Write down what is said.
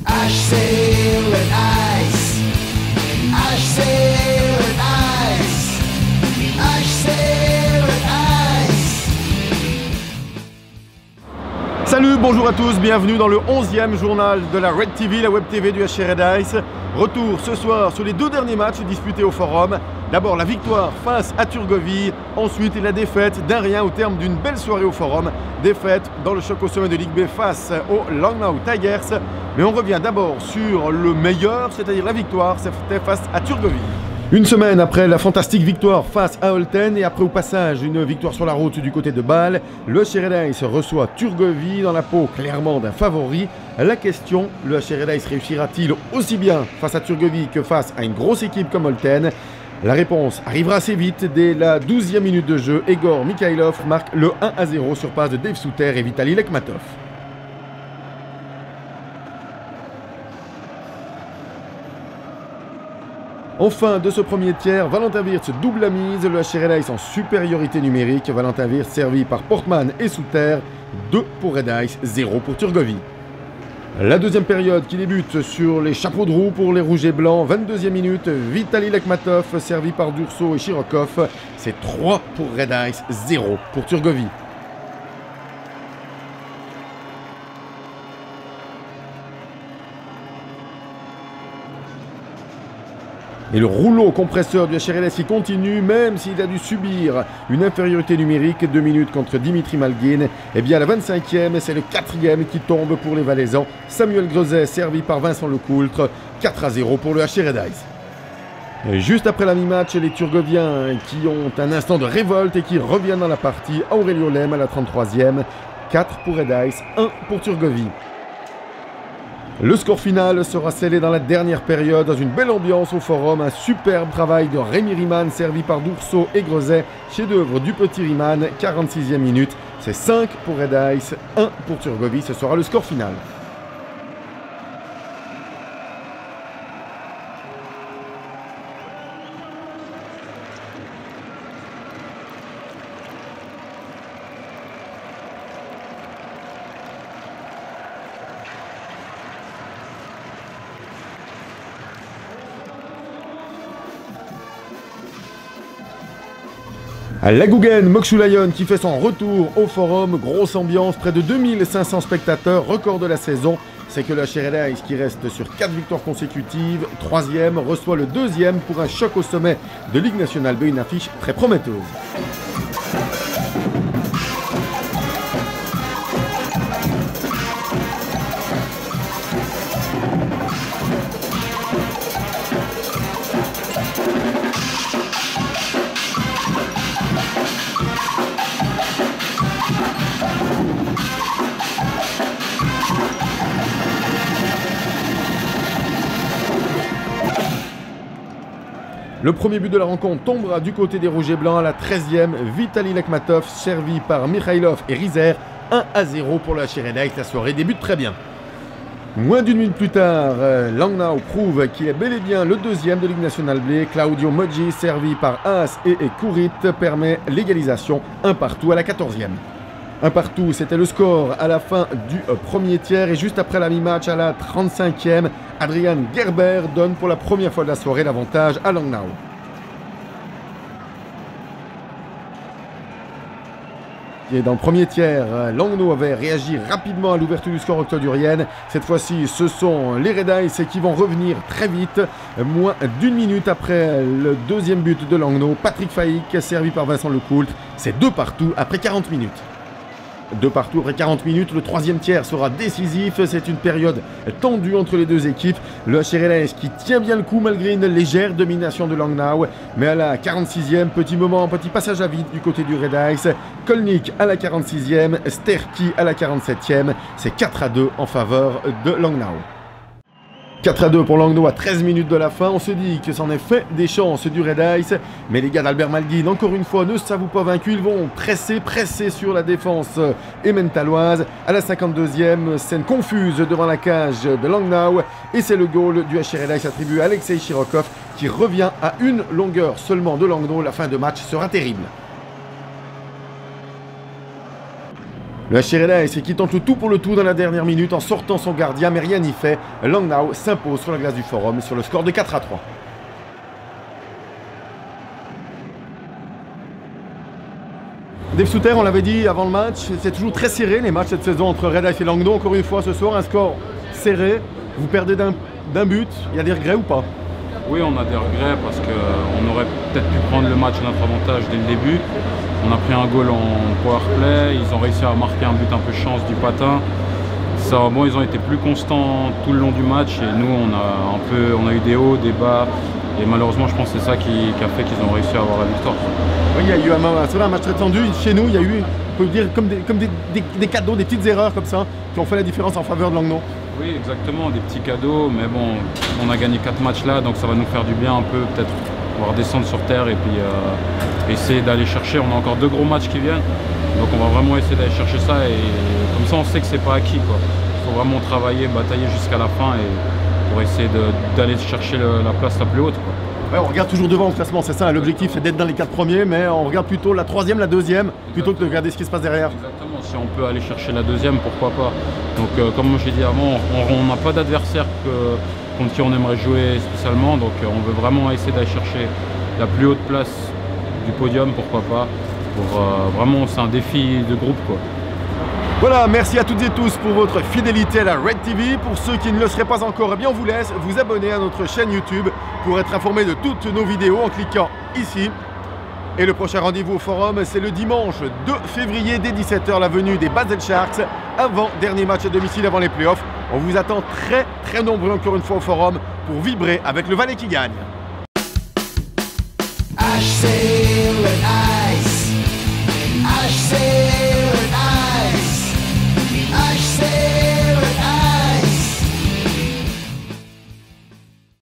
HC Red Ice, HC Red Ice, HC Red Ice. Salut, bonjour à tous, bienvenue dans le 11e journal de la Red TV, la Web TV du HC Red Ice. Retour ce soir sur les deux derniers matchs disputés au Forum. D'abord la victoire face à Turgovie, ensuite la défaite d'1-1 au terme d'une belle soirée au Forum. Défaite dans le choc au sommet de Ligue B face aux Langnau Tigers. Mais on revient d'abord sur le meilleur, c'est-à-dire la victoire, c'était face à Turgovie. Une semaine après la fantastique victoire face à Olten et après au passage une victoire sur la route du côté de Bâle, le HC Red Ice reçoit Turgovie dans la peau clairement d'un favori. La question, le HC Red Ice réussira-t-il aussi bien face à Turgovie que face à une grosse équipe comme Olten? La réponse arrivera assez vite. Dès la 12e minute de jeu, Egor Mikhailov marque le 1-0 sur passe de Dave Souter et Vitali Lekmatov. En fin de ce premier tiers, Valentin Wirtz double la mise, le HC Red Ice en supériorité numérique. Valentin Wirtz servi par Portman et Souter, 2 pour Red Ice, 0 pour Turgovie. La deuxième période qui débute sur les chapeaux de roue pour les rouges et blancs, 22e minute, Vitali Lekmatov servi par Durso et Shirokov, c'est 3 pour Red Ice, 0 pour Turgovie. Et le rouleau compresseur du HC Red Ice qui continue, même s'il a dû subir une infériorité numérique, 2 minutes contre Dimitri Malgin. Et bien à la 25e, c'est le 4e qui tombe pour les Valaisans. Samuel Grezet servi par Vincent Lecoultre, 4-0 pour le HC Red Ice. Et juste après la mi-match, les Turgoviens qui ont un instant de révolte et qui reviennent dans la partie. Aurelio Lem à la 33e, 4 pour Red Ice, 1 pour Turgovie. Le score final sera scellé dans la dernière période, dans une belle ambiance au Forum. Un superbe travail de Rémi Riemann servi par Durso et Grezet. Chef-d'œuvre du petit Riemann, 46e minute. C'est 5 pour Red Ice, 1 pour Turgovie. Ce sera le score final. La Guggen Mokshulayon qui fait son retour au Forum, grosse ambiance, près de 2500 spectateurs, record de la saison. C'est que le HC Red Ice qui reste sur 4 victoires consécutives, 3e, reçoit le 2e pour un choc au sommet de Ligue nationale B, une affiche très prometteuse. Le premier but de la rencontre tombera du côté des Rouges et Blancs à la 13e. Vitali Lekmatov servi par Mikhailov et Rizer. 1-0 pour le HC Red Ice. La soirée débute très bien. Moins d'une minute plus tard, Langnau prouve qu'il est bel et bien le deuxième de Ligue nationale B. Claudio Moggi servi par Haas et Kourit permet l'égalisation. 1 partout à la 14e. 1 partout, c'était le score à la fin du premier tiers et juste après la mi-match à la 35e, Adrian Gerber donne pour la première fois de la soirée l'avantage à Langnau. Et dans le premier tiers, Langnau avait réagi rapidement à l'ouverture du score octodurienne. Cette fois-ci, ce sont les Red Ice qui vont revenir très vite. Moins d'une minute après le deuxième but de Langnau, Patrick Faïk servi par Vincent Lecoultre. C'est 2 partout après 40 minutes. 2 partout après 40 minutes, le troisième tiers sera décisif, c'est une période tendue entre les deux équipes. Le HC Red Ice qui tient bien le coup malgré une légère domination de Langnau, mais à la 46e, petit moment, petit passage à vide du côté du Red Ice. Kolnik à la 46e, Sterki à la 47e, c'est 4-2 en faveur de Langnau. 4-2 pour Langnau à 13 minutes de la fin. On se dit que c'en est fait des chances du Red Ice. Mais les gars d'Albert Malgin, encore une fois, ne s'avouent pas vaincus. Ils vont presser sur la défense emmentaloise. À la 52e, scène confuse devant la cage de Langnau. Et c'est le goal du HC Red Ice attribué à Alexei Shirokov qui revient à une longueur seulement de Langnau. La fin de match sera terrible. Le HC Red Ice qui tente le tout pour le tout dans la dernière minute en sortant son gardien, mais rien n'y fait. Langnau s'impose sur la glace du Forum sur le score de 4-3. Dave Souter, on l'avait dit avant le match, c'est toujours très serré les matchs cette saison entre Red Ice et Langnau. Encore une fois ce soir, un score serré. Vous perdez d'un but, il y a des regrets ou pas? Oui, on a des regrets parce qu'on aurait peut-être pu prendre le match à notre avantage dès le début. On a pris un goal en power play, ils ont réussi à marquer un but un peu chance du patin. Bon, ils ont été plus constants tout le long du match et nous on a eu des hauts, des bas. Et malheureusement, je pense que c'est ça qui a fait qu'ils ont réussi à avoir la victoire. Oui, il y a eu un match très tendu. Chez nous, il y a eu, on peut dire, comme des cadeaux, des petites erreurs comme ça, qui ont fait la différence en faveur de Langnau. Oui, exactement, des petits cadeaux. Mais bon, on a gagné 4 matchs là, donc ça va nous faire du bien un peu, peut-être pouvoir descendre sur terre et puis essayer d'aller chercher. On a encore 2 gros matchs qui viennent, donc on va vraiment essayer d'aller chercher ça. Et comme ça, on sait que c'est pas acquis, quoi. Il faut vraiment travailler, batailler jusqu'à la fin pour essayer d'aller chercher la place la plus haute, quoi. Ouais, on regarde toujours devant au classement, c'est ça, l'objectif c'est d'être dans les 4 premiers, mais on regarde plutôt la 3e, la 2e, plutôt que de regarder ce qui se passe derrière. Exactement, si on peut aller chercher la 2e, pourquoi pas. Donc comme j'ai dit avant, on n'a pas d'adversaire contre qui on aimerait jouer spécialement, donc on veut vraiment essayer d'aller chercher la plus haute place du podium, pourquoi pas. Vraiment, c'est un défi de groupe, quoi. Voilà, merci à toutes et tous pour votre fidélité à la Red TV. Pour ceux qui ne le seraient pas encore, eh bien on vous laisse vous abonner à notre chaîne YouTube pour être informé de toutes nos vidéos en cliquant ici. Et le prochain rendez-vous au Forum, c'est le dimanche 2 février dès 17 h, la venue des Basel Sharks, avant dernier match à domicile avant les playoffs. On vous attend très nombreux encore une fois au Forum pour vibrer avec le Valais qui gagne. HC Red Ice, HC